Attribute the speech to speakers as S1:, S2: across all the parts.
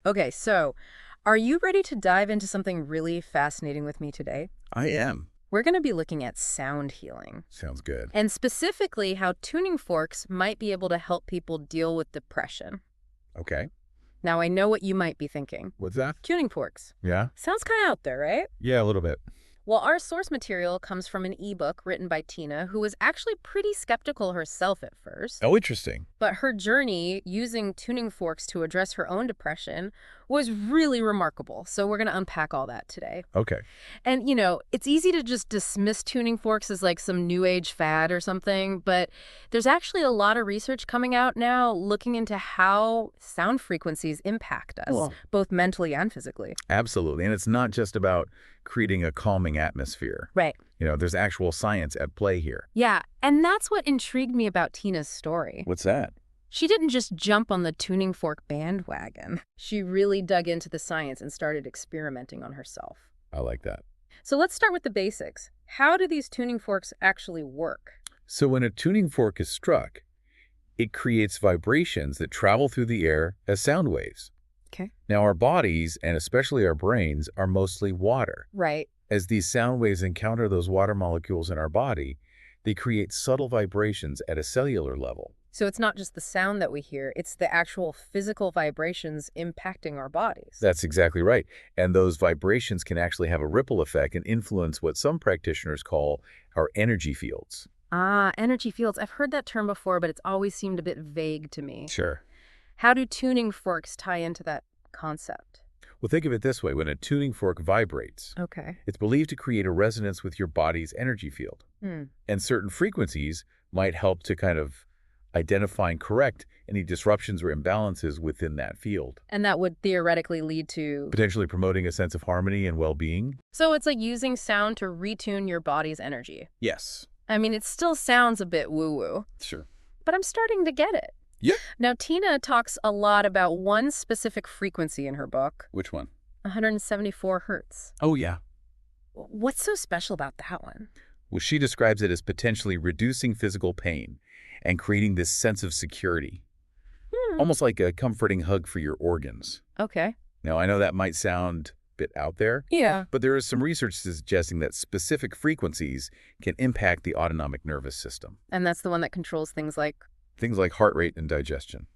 S1: Okay, so are you ready to dive into something really fascinating with me today?
S2: I am.
S1: We're going to be looking at sound healing,
S2: Sounds good.
S1: and specifically how tuning forks might be able to help people deal with depression.
S2: Okay.
S1: Now, I know what you might be thinking.
S2: What's that?
S1: Tuning forks.
S2: Yeah?
S1: Sounds kind of out there, right?
S2: Yeah, a little bit.
S1: Well, our source material comes from an ebook written by Tina, who was actually pretty skeptical herself at first.
S2: Oh, interesting.
S1: But her journey using tuning forks to address her own depression was really remarkable. So we're going to unpack all that today.
S2: Okay.
S1: And, it's easy to just dismiss tuning forks as like some new age fad or something, but there's actually a lot of research coming out now looking into how sound frequencies impact us,
S2: Well,
S1: both mentally and physically.
S2: absolutely. And it's not just about creating a calming atmosphere.
S1: Right.
S2: There's actual science at play here.
S1: Yeah, and that's what intrigued me about Tina's story.
S2: What's that?
S1: She didn't just jump on the tuning fork bandwagon. She really dug into the science and started experimenting on herself.
S2: I like that.
S1: So let's start with the basics. How do these tuning forks actually work?
S2: So when a tuning fork is struck, it creates vibrations that travel through the air as sound waves.
S1: Okay.
S2: Now, our bodies, and especially our brains, are mostly water.
S1: Right.
S2: As these sound waves encounter those water molecules in our body, they create subtle vibrations at a cellular level.
S1: So it's not just the sound that we hear, it's the actual physical vibrations impacting our bodies.
S2: That's exactly right. And those vibrations can actually have a ripple effect and influence what some practitioners call our energy fields.
S1: Ah, energy fields. I've heard that term before, but it's always seemed a bit vague to me.
S2: Sure.
S1: How do tuning forks tie into that concept?
S2: Well, think of it this way. When a tuning fork vibrates,
S1: Okay.
S2: it's believed to create a resonance with your body's energy field.
S1: Hmm.
S2: And certain frequencies might help to kind of identify and correct any disruptions or imbalances within that field,
S1: And that would theoretically lead to...
S2: potentially promoting a sense of harmony and well-being.
S1: So it's like using sound to retune your body's energy.
S2: Yes.
S1: I mean, it still sounds a bit woo-woo,
S2: Sure.
S1: but I'm starting to get it.
S2: Yeah.
S1: Now, Tina talks a lot about one specific frequency in her book,
S2: Which one?
S1: 174 hertz.
S2: Oh, yeah.
S1: What's so special about that one?
S2: Well, she describes it as potentially reducing physical pain and creating this sense of security, almost like a comforting hug for your organs.
S1: Okay.
S2: Now, I know that might sound a bit out there,
S1: Yeah.
S2: but there is some research suggesting that specific frequencies can impact the autonomic nervous system,
S1: And that's the one that controls things like...
S2: things like heart rate and digestion.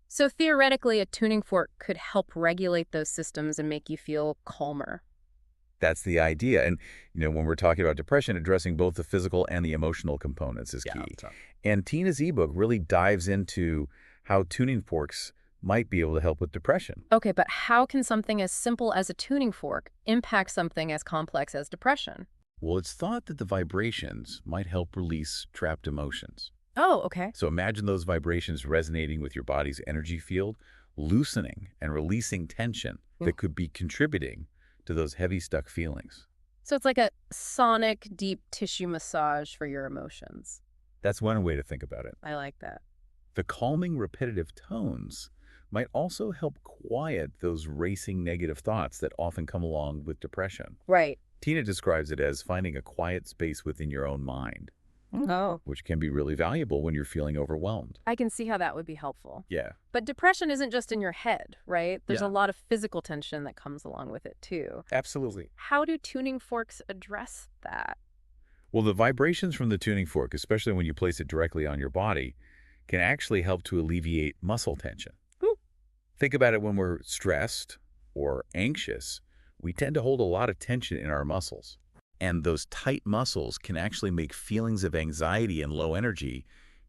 S1: So theoretically, a tuning fork could help regulate those systems and make you feel calmer.
S2: That's the idea. And, when we're talking about depression, addressing both the physical and the emotional components is key. And Tina's ebook really dives into how tuning forks might be able to help with depression.
S1: Okay, but how can something as simple as a tuning fork impact something as complex as depression?
S2: Well, it's thought that the vibrations might help release trapped emotions.
S1: Oh, okay.
S2: So imagine those vibrations resonating with your body's energy field, loosening and releasing tension that could be contributing to those heavy stuck feelings.
S1: So it's like a sonic deep tissue massage for your emotions.
S2: That's one way to think about it.
S1: I like that.
S2: The calming, repetitive tones might also help quiet those racing negative thoughts that often come along with depression.
S1: Right.
S2: Tina describes it as finding a quiet space within your own mind,
S1: Oh.
S2: which can be really valuable when you're feeling overwhelmed.
S1: I can see how that would be helpful.
S2: Yeah.
S1: But depression isn't just in your head, right? There's
S2: Yeah.
S1: a lot of physical tension that comes along with it, too.
S2: Absolutely.
S1: How do tuning forks address that?
S2: Well, the vibrations from the tuning fork, especially when you place it directly on your body, can actually help to alleviate muscle tension.
S1: Ooh.
S2: Think about it when we're stressed or anxious. We tend to hold a lot of tension in our muscles. And those tight muscles can actually make feelings of anxiety and low energy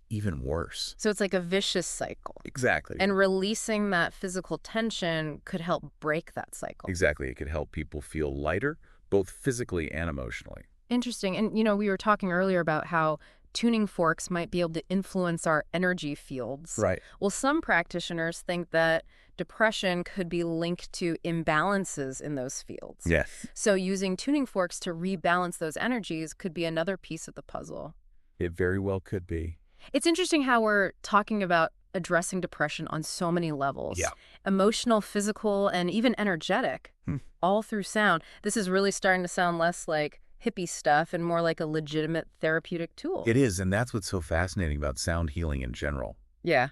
S2: even worse.
S1: So it's like a vicious cycle.
S2: Exactly.
S1: And releasing that physical tension could help break that cycle.
S2: Exactly. It could help people feel lighter, both physically and emotionally.
S1: Interesting. And, we were talking earlier about how tuning forks might be able to influence our energy fields.
S2: Right.
S1: Well, some practitioners think that depression could be linked to imbalances in those fields.
S2: Yes.
S1: So using tuning forks to rebalance those energies could be another piece of the puzzle.
S2: It very well could be.
S1: It's interesting how we're talking about addressing depression on so many levels.
S2: Yeah.
S1: Emotional, physical, and even energetic, all through sound. This is really starting to sound less like hippie stuff and more like a legitimate therapeutic tool.
S2: It is, and that's what's so fascinating about sound healing in general.
S1: Yeah.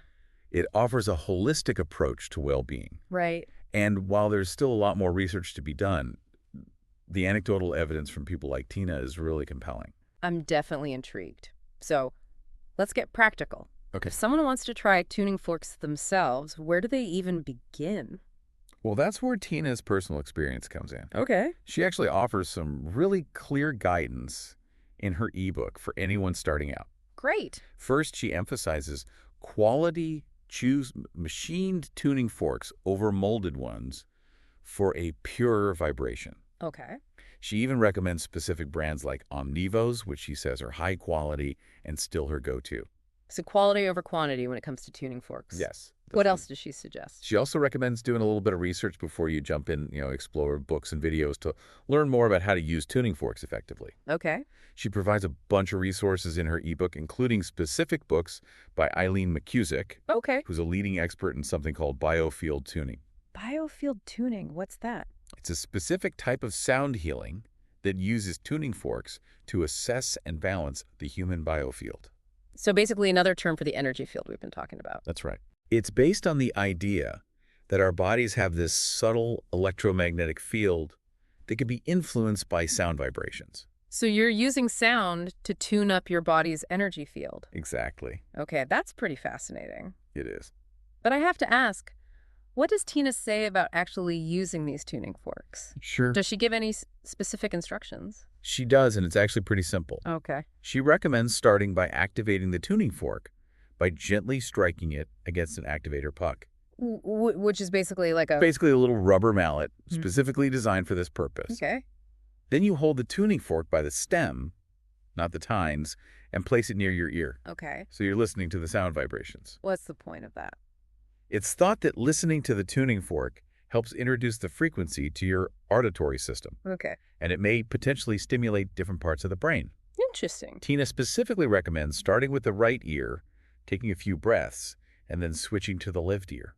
S2: It offers a holistic approach to well-being.
S1: Right.
S2: And while there's still a lot more research to be done, the anecdotal evidence from people like Tina is really compelling.
S1: I'm definitely intrigued. So let's get practical.
S2: Okay.
S1: If someone wants to try tuning forks themselves, where do they even begin?
S2: Well, that's where Tina's personal experience comes in.
S1: Okay.
S2: She actually offers some really clear guidance in her ebook for anyone starting out.
S1: Great.
S2: First, she emphasizes quality, choose machined tuning forks over molded ones for a purer vibration.
S1: Okay.
S2: She even recommends specific brands like Omnivos, which she says are high quality and still her go-to.
S1: So quality over quantity when it comes to tuning forks.
S2: Yes.
S1: What else does she suggest?
S2: She also recommends doing a little bit of research before you jump in, explore books and videos to learn more about how to use tuning forks effectively.
S1: Okay.
S2: She provides a bunch of resources in her ebook, including specific books by Eileen McCusick,
S1: Okay.
S2: who's a leading expert in something called biofield tuning.
S1: Biofield tuning, what's that?
S2: It's a specific type of sound healing that uses tuning forks to assess and balance the human biofield.
S1: So basically another term for the energy field we've been talking about.
S2: That's right. It's based on the idea that our bodies have this subtle electromagnetic field that can be influenced by sound vibrations.
S1: So you're using sound to tune up your body's energy field.
S2: Exactly.
S1: Okay, that's pretty fascinating.
S2: It is.
S1: But I have to ask, what does Tina say about actually using these tuning forks?
S2: Sure.
S1: Does she give any specific instructions?
S2: She does, and it's actually pretty simple.
S1: Okay.
S2: She recommends starting by activating the tuning fork by gently striking it against an activator puck.
S1: Which is basically like a...
S2: Basically a little rubber mallet specifically designed for this purpose.
S1: Okay.
S2: Then you hold the tuning fork by the stem, not the tines, and place it near your ear.
S1: Okay.
S2: So you're listening to the sound vibrations.
S1: What's the point of that?
S2: It's thought that listening to the tuning fork helps introduce the frequency to your auditory system,
S1: Okay.
S2: and it may potentially stimulate different parts of the brain.
S1: Interesting.
S2: Tina specifically recommends starting with the right ear, taking a few breaths, and then switching to the left ear.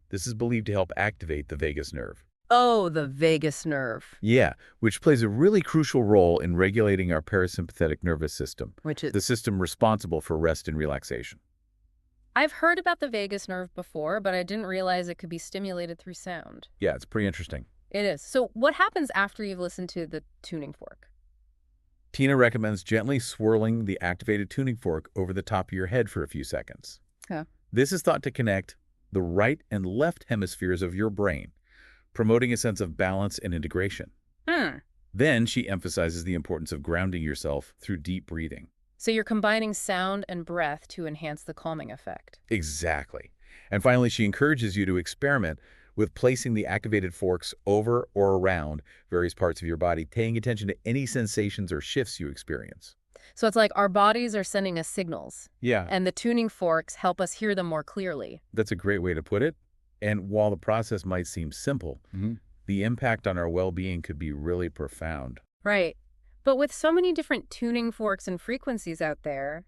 S2: This is believed to help activate the vagus nerve.
S1: Oh, the vagus nerve.
S2: Yeah, which plays a really crucial role in regulating our parasympathetic nervous system,
S1: Which is...
S2: the system responsible for rest and relaxation.
S1: I've heard about the vagus nerve before, but I didn't realize it could be stimulated through sound.
S2: Yeah, it's pretty interesting.
S1: It is. So what happens after you've listened to the tuning fork?
S2: Tina recommends gently swirling the activated tuning fork over the top of your head for a few seconds.
S1: Yeah.
S2: This is thought to connect the right and left hemispheres of your brain, promoting a sense of balance and integration. Then she emphasizes the importance of grounding yourself through deep breathing.
S1: So you're combining sound and breath to enhance the calming effect.
S2: Exactly. And finally, she encourages you to experiment with placing the activated forks over or around various parts of your body, paying attention to any sensations or shifts you experience.
S1: So it's like our bodies are sending us signals,
S2: Yeah,
S1: and the tuning forks help us hear them more clearly.
S2: that's a great way to put it. And while the process might seem simple, the impact on our well-being could be really profound.
S1: Right. But with so many different tuning forks and frequencies out there,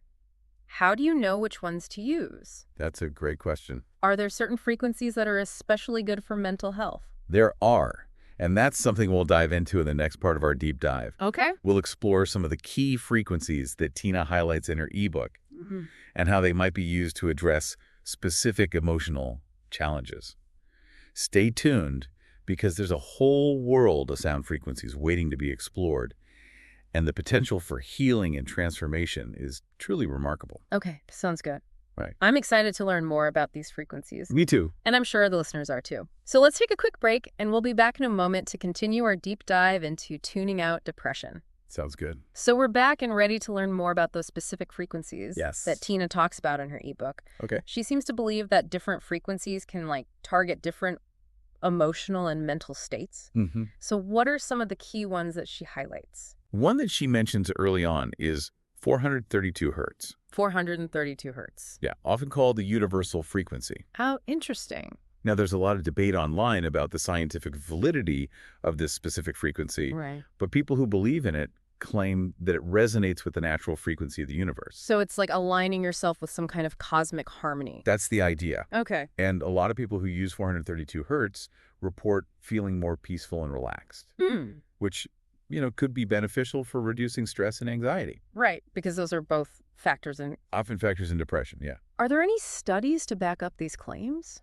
S1: how do you know which ones to use?
S2: That's a great question.
S1: Are there certain frequencies that are especially good for mental health?
S2: There are, and that's something we'll dive into in the next part of our deep dive.
S1: Okay.
S2: We'll explore some of the key frequencies that Tina highlights in her ebook and how they might be used to address specific emotional challenges. Stay tuned because there's a whole world of sound frequencies waiting to be explored, and the potential for healing and transformation is truly remarkable.
S1: Okay, sounds good.
S2: Right.
S1: I'm excited to learn more about these frequencies.
S2: Me too.
S1: And I'm sure the listeners are too. So let's take a quick break, and we'll be back in a moment to continue our deep dive into tuning out depression.
S2: Sounds good.
S1: So we're back and ready to learn more about those specific frequencies
S2: Yes.
S1: that Tina talks about in her ebook.
S2: Okay.
S1: She seems to believe that different frequencies can target different emotional and mental states. So what are some of the key ones that she highlights?
S2: One that she mentions early on is 432 hertz.
S1: 432 hertz.
S2: Yeah, often called the universal frequency.
S1: How interesting.
S2: Now, there's a lot of debate online about the scientific validity of this specific frequency,
S1: Right.
S2: but people who believe in it claim that it resonates with the natural frequency of the universe.
S1: So it's like aligning yourself with some kind of cosmic harmony.
S2: That's the idea.
S1: Okay.
S2: And a lot of people who use 432 hertz report feeling more peaceful and relaxed, which, could be beneficial for reducing stress and anxiety.
S1: Right, because those are both factors in...
S2: Often factors in depression, yeah.
S1: Are there any studies to back up these claims?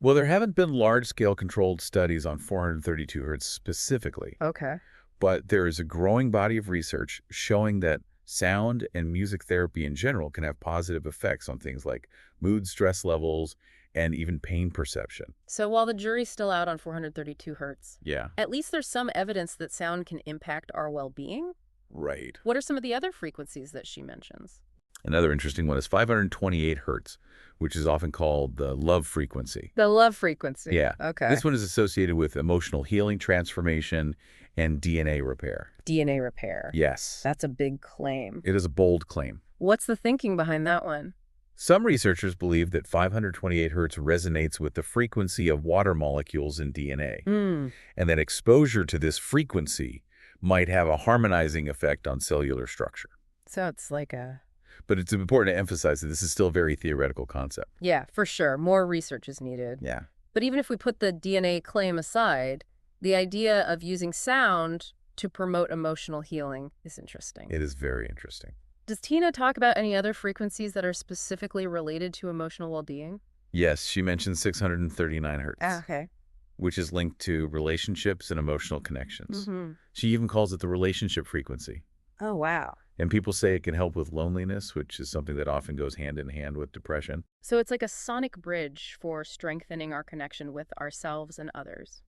S2: Well, there haven't been large-scale controlled studies on 432 hertz specifically,
S1: Okay.
S2: but there is a growing body of research showing that sound and music therapy in general can have positive effects on things like mood, stress levels, and even pain perception.
S1: So while the jury's still out on 432 hertz,
S2: Yeah.
S1: at least there's some evidence that sound can impact our well-being.
S2: Right.
S1: What are some of the other frequencies that she mentions?
S2: Another interesting one is 528 hertz, which is often called the love frequency.
S1: The love frequency.
S2: Yeah.
S1: Okay.
S2: This one is associated with emotional healing, transformation, and DNA repair.
S1: DNA repair.
S2: Yes.
S1: That's a big claim.
S2: It is a bold claim.
S1: What's the thinking behind that one?
S2: Some researchers believe that 528 hertz resonates with the frequency of water molecules in DNA,
S1: Hmm.
S2: and that exposure to this frequency might have a harmonizing effect on cellular structure.
S1: So it's like a...
S2: But it's important to emphasize that this is still a very theoretical concept.
S1: Yeah, for sure. More research is needed.
S2: Yeah.
S1: But even if we put the DNA claim aside, the idea of using sound to promote emotional healing is interesting.
S2: It is very interesting.
S1: Does Tina talk about any other frequencies that are specifically related to emotional well-being?
S2: Yes, she mentioned 639 hertz,
S1: Okay.
S2: which is linked to relationships and emotional connections.
S1: Mm-hmm.
S2: She even calls it the relationship frequency.
S1: Oh, wow.
S2: And people say it can help with loneliness, which is something that often goes hand in hand with depression.
S1: So it's like a sonic bridge for strengthening our connection with ourselves and others.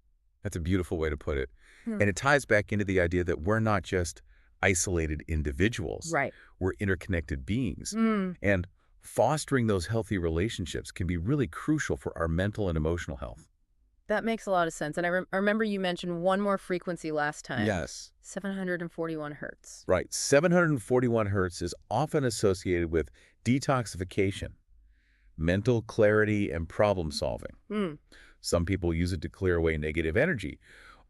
S2: That's a beautiful way to put it.
S1: Hmm.
S2: And it ties back into the idea that we're not just isolated individuals.
S1: Right.
S2: We're interconnected beings.
S1: Mm.
S2: And fostering those healthy relationships can be really crucial for our mental and emotional health.
S1: That makes a lot of sense. And I remember you mentioned one more frequency last time.
S2: Yes.
S1: 741 hertz.
S2: Right. 741 hertz is often associated with detoxification, mental clarity, and problem solving.
S1: Hmm.
S2: Some people use it to clear away negative energy,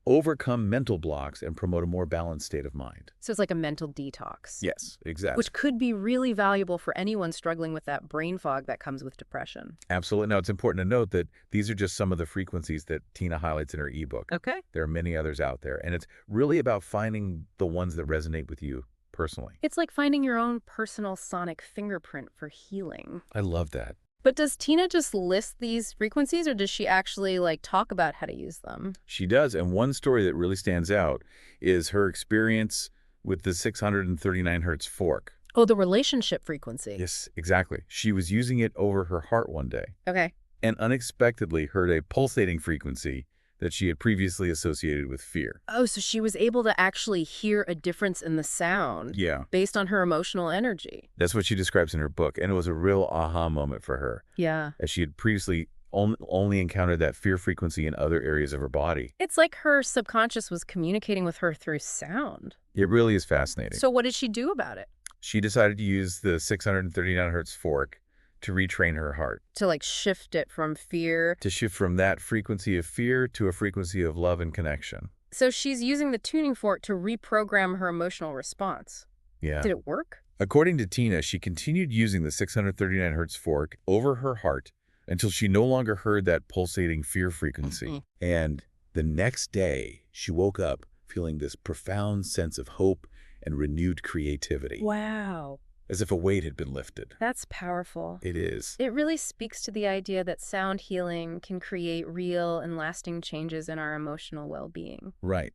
S2: overcome mental blocks, and promote a more balanced state of mind.
S1: So it's like a mental detox.
S2: Yes, exactly.
S1: Which could be really valuable for anyone struggling with that brain fog that comes with depression.
S2: Absolutely. Now, it's important to note that these are just some of the frequencies that Tina highlights in her ebook.
S1: Okay.
S2: There are many others out there, and it's really about finding the ones that resonate with you personally.
S1: It's like finding your own personal sonic fingerprint for healing.
S2: I love that.
S1: But does Tina just list these frequencies, or does she actually talk about how to use them?
S2: She does, and one story that really stands out is her experience with the 639 hertz fork.
S1: Oh, the relationship frequency.
S2: Yes, exactly. She was using it over her heart one day
S1: Okay.
S2: and unexpectedly heard a pulsating frequency that she had previously associated with fear.
S1: Oh, so she was able to actually hear a difference in the sound
S2: Yeah.
S1: based on her emotional energy.
S2: That's what she describes in her book, and it was a real aha moment for her,
S1: Yeah.
S2: as she had previously only encountered that fear frequency in other areas of her body.
S1: It's like her subconscious was communicating with her through sound.
S2: It really is fascinating.
S1: So what did she do about it?
S2: She decided to use the 639 hertz fork to retrain her heart,
S1: To shift it from fear.
S2: to shift from that frequency of fear to a frequency of love and connection.
S1: So she's using the tuning fork to reprogram her emotional response.
S2: Yeah.
S1: Did it work?
S2: According to Tina, she continued using the 639 hertz fork over her heart until she no longer heard that pulsating fear frequency. And the next day, she woke up feeling this profound sense of hope and renewed creativity,
S1: Wow.
S2: as if a weight had been lifted.
S1: That's powerful.
S2: It is.
S1: It really speaks to the idea that sound healing can create real and lasting changes in our emotional well-being.
S2: Right.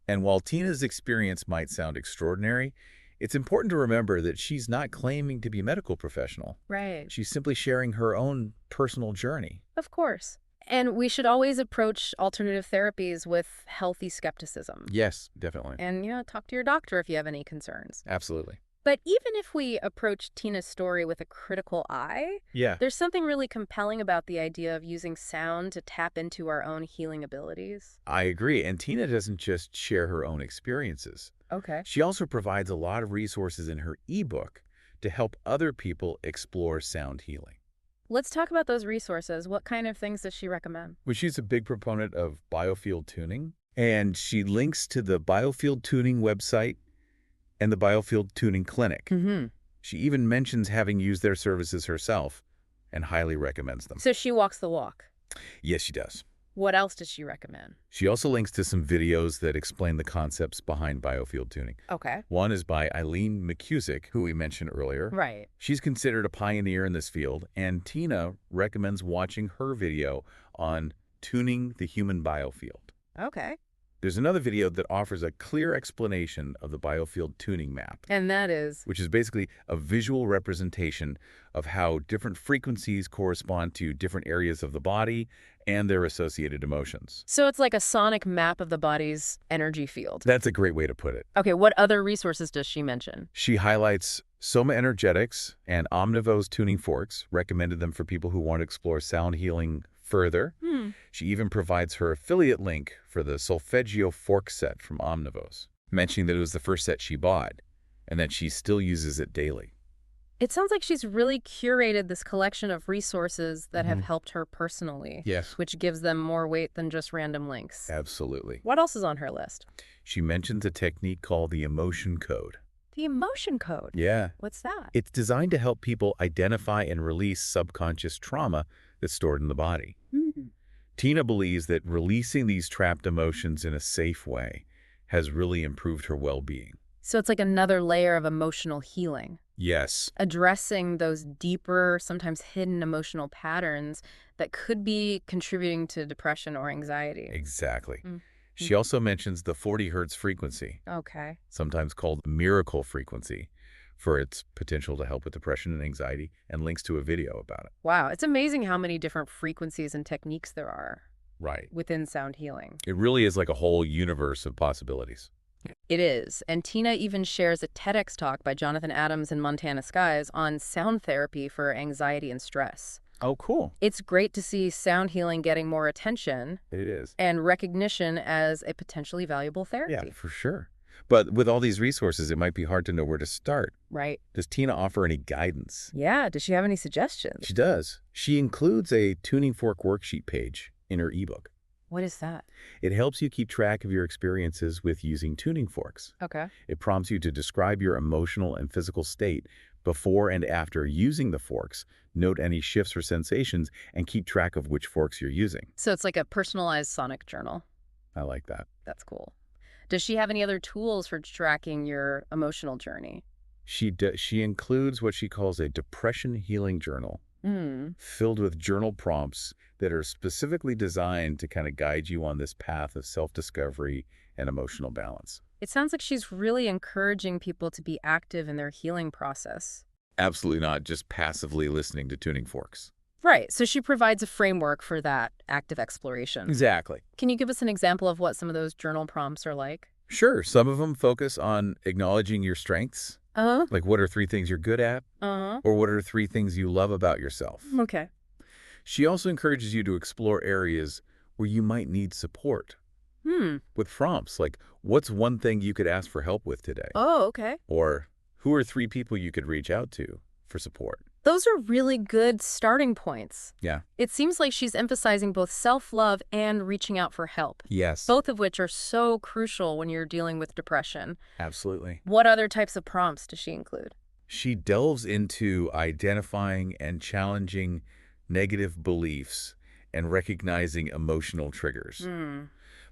S2: And while Tina's experience might sound extraordinary, it's important to remember that she's not claiming to be a medical professional.
S1: Right.
S2: She's simply sharing her own personal journey.
S1: Of course. And we should always approach alternative therapies with healthy skepticism.
S2: Yes, definitely.
S1: And, talk to your doctor if you have any concerns.
S2: Absolutely.
S1: But even if we approach Tina's story with a critical eye,
S2: Yeah.
S1: there's something really compelling about the idea of using sound to tap into our own healing abilities.
S2: I agree. And Tina doesn't just share her own experiences.
S1: Okay.
S2: She also provides a lot of resources in her ebook to help other people explore sound healing.
S1: Let's talk about those resources. What kind of things does she recommend?
S2: Well, she's a big proponent of biofield tuning, and she links to the biofield tuning website and the biofield tuning clinic.
S1: Mm-hmm.
S2: She even mentions having used their services herself and highly recommends them.
S1: So she walks the walk.
S2: Yes, she does.
S1: What else does she recommend?
S2: She also links to some videos that explain the concepts behind biofield tuning.
S1: Okay.
S2: One is by Eileen McCusick, who we mentioned earlier.
S1: Right.
S2: She's considered a pioneer in this field, and Tina recommends watching her video on tuning the human biofield.
S1: Okay.
S2: There's another video that offers a clear explanation of the biofield tuning map,
S1: And that is?
S2: which is basically a visual representation of how different frequencies correspond to different areas of the body and their associated emotions.
S1: So it's like a sonic map of the body's energy field.
S2: That's a great way to put it.
S1: Okay, what other resources does she mention?
S2: She highlights Soma Energetics and Omnivo's tuning forks, recommended them for people who want to explore sound healing further. She even provides her affiliate link for the Solfeggio fork set from Omnivos, mentioning that it was the first set she bought and that she still uses it daily.
S1: It sounds like she's really curated this collection of resources that have helped her personally.
S2: Yes.
S1: Which gives them more weight than just random links.
S2: Absolutely.
S1: What else is on her list?
S2: She mentions a technique called the emotion code.
S1: The emotion code.
S2: Yeah.
S1: What's that?
S2: It's designed to help people identify and release subconscious trauma that's stored in the body. Tina believes that releasing these trapped emotions in a safe way has really improved her well-being.
S1: So it's like another layer of emotional healing.
S2: Yes.
S1: Addressing those deeper, sometimes hidden emotional patterns that could be contributing to depression or anxiety.
S2: Exactly. She also mentions the 40 hertz frequency,
S1: Okay.
S2: sometimes called miracle frequency, for its potential to help with depression and anxiety, and links to a video about it.
S1: Wow, it's amazing how many different frequencies and techniques there are
S2: Right.
S1: within sound healing.
S2: It really is like a whole universe of possibilities.
S1: It is. And Tina even shares a TEDx talk by Jonathan Adams and Montana Skies on sound therapy for anxiety and stress.
S2: Oh, cool.
S1: It's great to see sound healing getting more attention
S2: It is.
S1: and recognition as a potentially valuable therapy.
S2: Yeah, for sure. But with all these resources, it might be hard to know where to start.
S1: Right.
S2: Does Tina offer any guidance?
S1: Yeah. Does she have any suggestions?
S2: She does. She includes a tuning fork worksheet page in her ebook.
S1: What is that?
S2: It helps you keep track of your experiences with using tuning forks.
S1: Okay.
S2: It prompts you to describe your emotional and physical state before and after using the forks, note any shifts or sensations, and keep track of which forks you're using.
S1: So it's like a personalized sonic journal.
S2: I like that.
S1: That's cool. Does she have any other tools for tracking your emotional journey?
S2: She includes what she calls a depression healing journal, filled with journal prompts that are specifically designed to kind of guide you on this path of self-discovery and emotional balance.
S1: It sounds like she's really encouraging people to be active in their healing process.
S2: Absolutely not just passively listening to tuning forks.
S1: Right. So she provides a framework for that active exploration.
S2: Exactly.
S1: Can you give us an example of what some of those journal prompts are like?
S2: Sure, some of them focus on acknowledging your strengths,
S1: Uh-huh.
S2: like what are 3 things you're good at,
S1: Uh-huh.
S2: or what are 3 things you love about yourself.
S1: Okay.
S2: She also encourages you to explore areas where you might need support with prompts like, what's one thing you could ask for help with today?
S1: Oh, okay.
S2: Or who are 3 people you could reach out to for support?
S1: Those are really good starting points.
S2: Yeah.
S1: It seems like she's emphasizing both self-love and reaching out for help,
S2: Yes.
S1: both of which are so crucial when you're dealing with depression.
S2: Absolutely.
S1: What other types of prompts does she include?
S2: She delves into identifying and challenging negative beliefs and recognizing emotional triggers.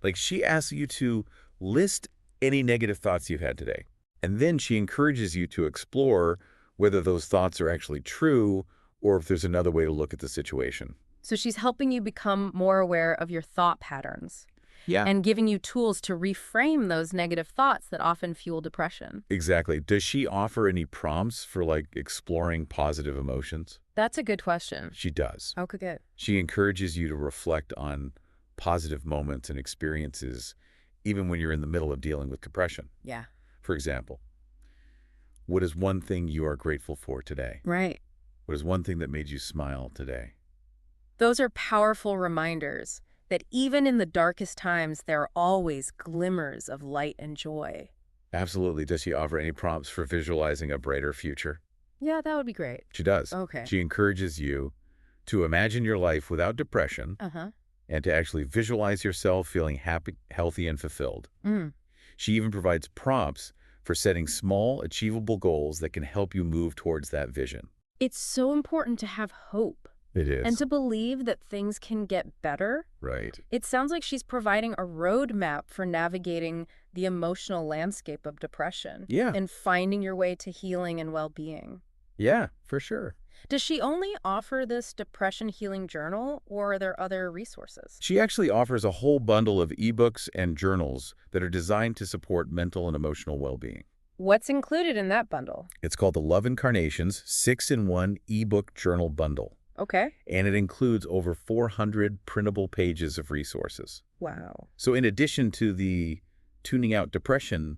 S2: Like she asks you to list any negative thoughts you've had today. And then she encourages you to explore whether those thoughts are actually true or if there's another way to look at the situation.
S1: So she's helping you become more aware of your thought patterns
S2: Yeah.
S1: and giving you tools to reframe those negative thoughts that often fuel depression.
S2: Exactly. Does she offer any prompts for like exploring positive emotions?
S1: That's a good question.
S2: She does.
S1: Okay, good.
S2: She encourages you to reflect on positive moments and experiences even when you're in the middle of dealing with depression.
S1: Yeah.
S2: For example, what is one thing you are grateful for today?
S1: Right.
S2: What is one thing that made you smile today?
S1: Those are powerful reminders that even in the darkest times, there are always glimmers of light and joy.
S2: Absolutely. Does she offer any prompts for visualizing a brighter future?
S1: Yeah, that would be great.
S2: She does.
S1: Okay.
S2: She encourages you to imagine your life without depression
S1: Uh-huh.
S2: and to actually visualize yourself feeling happy, healthy, and fulfilled. She even provides prompts for setting small, achievable goals that can help you move towards that vision.
S1: It's so important to have hope.
S2: It
S1: And
S2: is.
S1: to believe that things can get better,
S2: Right.
S1: it sounds like she's providing a roadmap for navigating the emotional landscape of depression
S2: Yeah.
S1: and finding your way to healing and well-being.
S2: Yeah, for sure.
S1: Does she only offer this depression healing journal, or are there other resources?
S2: She actually offers a whole bundle of ebooks and journals that are designed to support mental and emotional well-being.
S1: What's included in that bundle?
S2: It's called the Love Incarnations 6-in-1 ebook journal bundle,
S1: Okay.
S2: and it includes over 400 printable pages of resources.
S1: Wow.
S2: So in addition to the Tuning Out Depression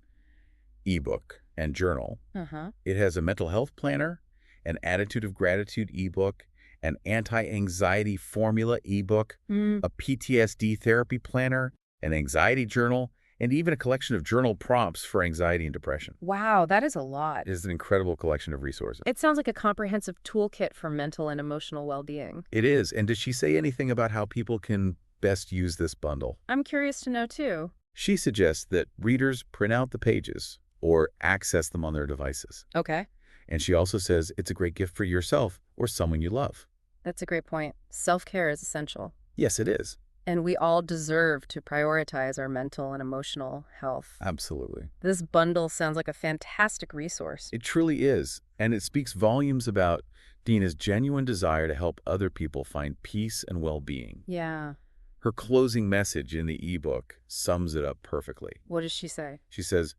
S2: ebook and journal,
S1: Uh-huh.
S2: it has a mental health planner, an attitude of gratitude ebook, an anti-anxiety formula ebook,
S1: Mm.
S2: a PTSD therapy planner, an anxiety journal, and even a collection of journal prompts for anxiety and depression.
S1: Wow, that is a lot.
S2: It is an incredible collection of resources.
S1: It sounds like a comprehensive toolkit for mental and emotional well-being.
S2: It is. And does she say anything about how people can best use this bundle?
S1: I'm curious to know, too.
S2: She suggests that readers print out the pages or access them on their devices.
S1: Okay.
S2: And she also says it's a great gift for yourself or someone you love.
S1: That's a great point. Self-care is essential.
S2: Yes, it is.
S1: And we all deserve to prioritize our mental and emotional health.
S2: Absolutely.
S1: This bundle sounds like a fantastic resource.
S2: It truly is. And it speaks volumes about Dina's genuine desire to help other people find peace and well-being.
S1: Yeah.
S2: Her closing message in the ebook sums it up perfectly.
S1: What does she say?
S2: She says,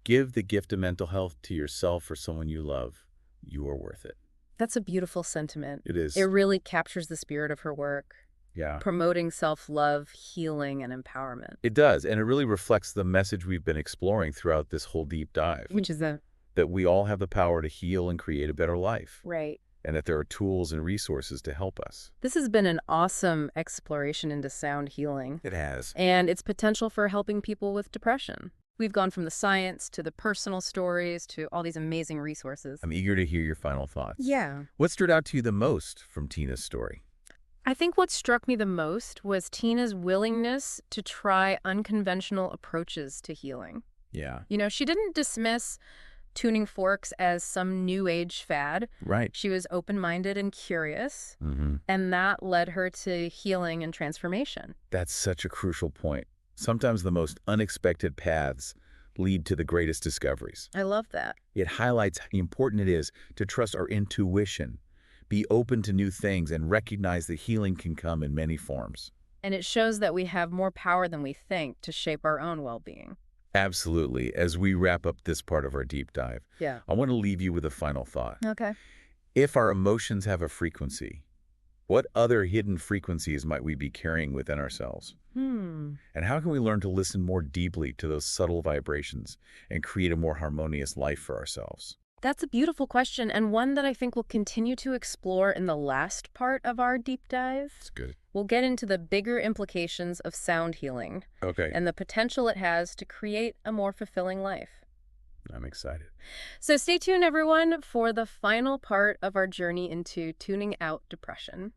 S2: "Give the gift of mental health to yourself or someone you love. You are worth it."
S1: That's a beautiful sentiment.
S2: It is.
S1: It really captures the spirit of her work,
S2: Yeah.
S1: promoting self-love, healing, and empowerment.
S2: It does, and it really reflects the message we've been exploring throughout this whole deep dive,
S1: Which is
S2: that we all have the power to heal and create a better life,
S1: right.
S2: and that there are tools and resources to help us.
S1: This has been an awesome exploration into sound healing
S2: It has.
S1: and its potential for helping people with depression. We've gone from the science to the personal stories to all these amazing resources.
S2: I'm eager to hear your final thoughts.
S1: Yeah.
S2: What stood out to you the most from Tina's story?
S1: I think what struck me the most was Tina's willingness to try unconventional approaches to healing.
S2: Yeah.
S1: You know, she didn't dismiss tuning forks as some new age fad.
S2: Right.
S1: She was open-minded and curious,
S2: Mm-hmm.
S1: and that led her to healing and transformation.
S2: That's such a crucial point. Sometimes the most unexpected paths lead to the greatest discoveries.
S1: I love that.
S2: It highlights how important it is to trust our intuition, be open to new things, and recognize that healing can come in many forms.
S1: And it shows that we have more power than we think to shape our own well-being.
S2: Absolutely. As we wrap up this part of our deep dive,
S1: Yeah.
S2: I want to leave you with a final thought.
S1: Okay.
S2: If our emotions have a frequency, what other hidden frequencies might we be carrying within ourselves? And how can we learn to listen more deeply to those subtle vibrations and create a more harmonious life for ourselves?
S1: That's a beautiful question, and one that I think we'll continue to explore in the last part of our deep dive.
S2: That's good.
S1: We'll get into the bigger implications of sound healing
S2: Okay.
S1: and the potential it has to create a more fulfilling life.
S2: I'm excited.
S1: So stay tuned, everyone, for the final part of our journey into tuning out depression.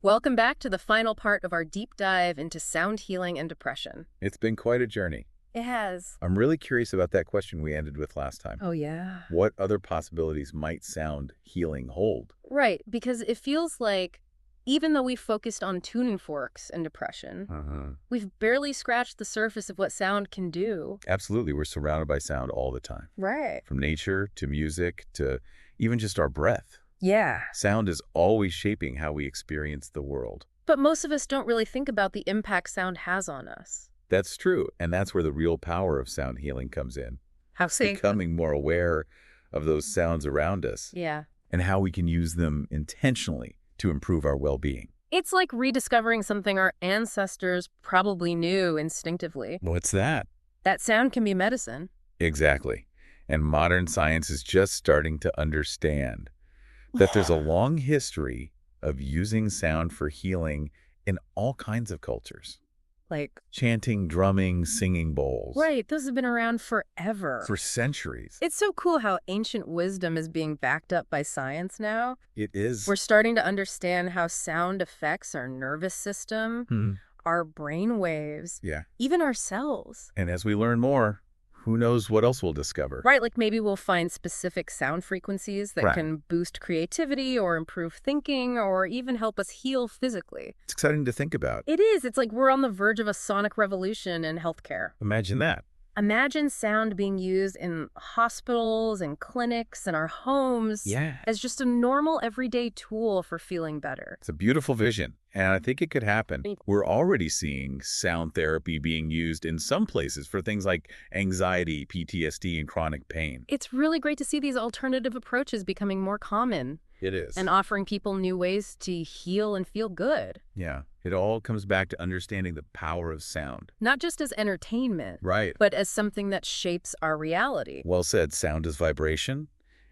S1: Welcome back to the final part of our deep dive into sound healing and depression.
S2: It's been quite a journey.
S1: It has.
S2: I'm really curious about that question we ended with last time.
S1: Oh, yeah.
S2: What other possibilities might sound healing hold?
S1: Right, because it feels like even though we focused on tuning forks and depression, we've barely scratched the surface of what sound can do.
S2: Absolutely. We're surrounded by sound all the time,
S1: Right.
S2: from nature to music to even just our breath.
S1: Yeah.
S2: Sound is always shaping how we experience the world.
S1: But most of us don't really think about the impact sound has on us.
S2: That's true, and that's where the real power of sound healing comes in.
S1: How
S2: Becoming more aware of those sounds around us
S1: Yeah.
S2: and how we can use them intentionally to improve our well-being.
S1: It's like rediscovering something our ancestors probably knew instinctively.
S2: What's that?
S1: That sound can be medicine.
S2: Exactly. And modern science is just starting to understand that there's a long history of using sound for healing in all kinds of cultures.
S1: Like,
S2: Chanting, drumming, singing bowls.
S1: right, those have been around forever.
S2: For centuries.
S1: It's so cool how ancient wisdom is being backed up by science now.
S2: It is.
S1: We're starting to understand how sound affects our nervous system, our brain waves,
S2: Yeah.
S1: even our cells.
S2: And as we learn more, Who knows what else we'll discover?
S1: Right, like maybe we'll find specific sound frequencies that
S2: Right.
S1: can boost creativity or improve thinking or even help us heal physically.
S2: It's exciting to think about.
S1: It is. It's like we're on the verge of a sonic revolution in healthcare.
S2: Imagine that.
S1: Imagine sound being used in hospitals and clinics and our homes
S2: Yeah.
S1: as just a normal everyday tool for feeling better.
S2: It's a beautiful vision, and I think it could happen.
S1: Me-
S2: We're already seeing sound therapy being used in some places for things like anxiety, PTSD, and chronic pain.
S1: It's really great to see these alternative approaches becoming more common
S2: It is.
S1: and offering people new ways to heal and feel good,
S2: Yeah. It all comes back to understanding the power of sound.
S1: not just as entertainment,
S2: Right.
S1: but as something that shapes our reality.
S2: Well said. Sound is vibration,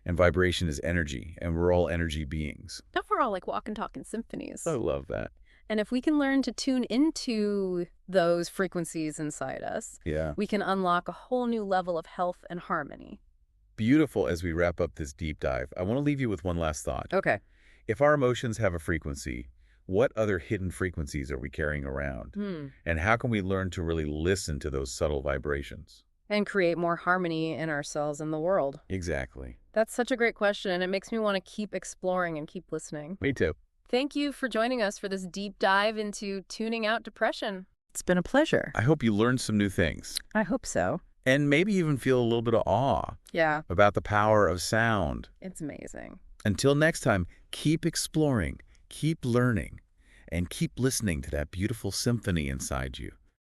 S2: and vibration is energy, and we're all energy beings.
S1: Now we're all like walking, talking symphonies.
S2: I love that.
S1: And if we can learn to tune into those frequencies inside us,
S2: Yeah.
S1: we can unlock a whole new level of health and harmony.
S2: Beautiful. As we wrap up this deep dive, I want to leave you with one last thought.
S1: Okay.
S2: If our emotions have a frequency, what other hidden frequencies are we carrying around? And how can we learn to really listen to those subtle vibrations?
S1: And create more harmony in ourselves and the world.
S2: Exactly.
S1: That's such a great question, and it makes me want to keep exploring and keep listening.
S2: Me too.
S1: Thank you for joining us for this deep dive into tuning out depression. It's been a pleasure.
S2: I hope you learned some new things
S1: I hope so.
S2: and maybe even feel a little bit of awe
S1: Yeah,
S2: about the power of sound.
S1: it's amazing.
S2: Until next time, keep exploring, keep learning, and keep listening to that beautiful symphony inside you.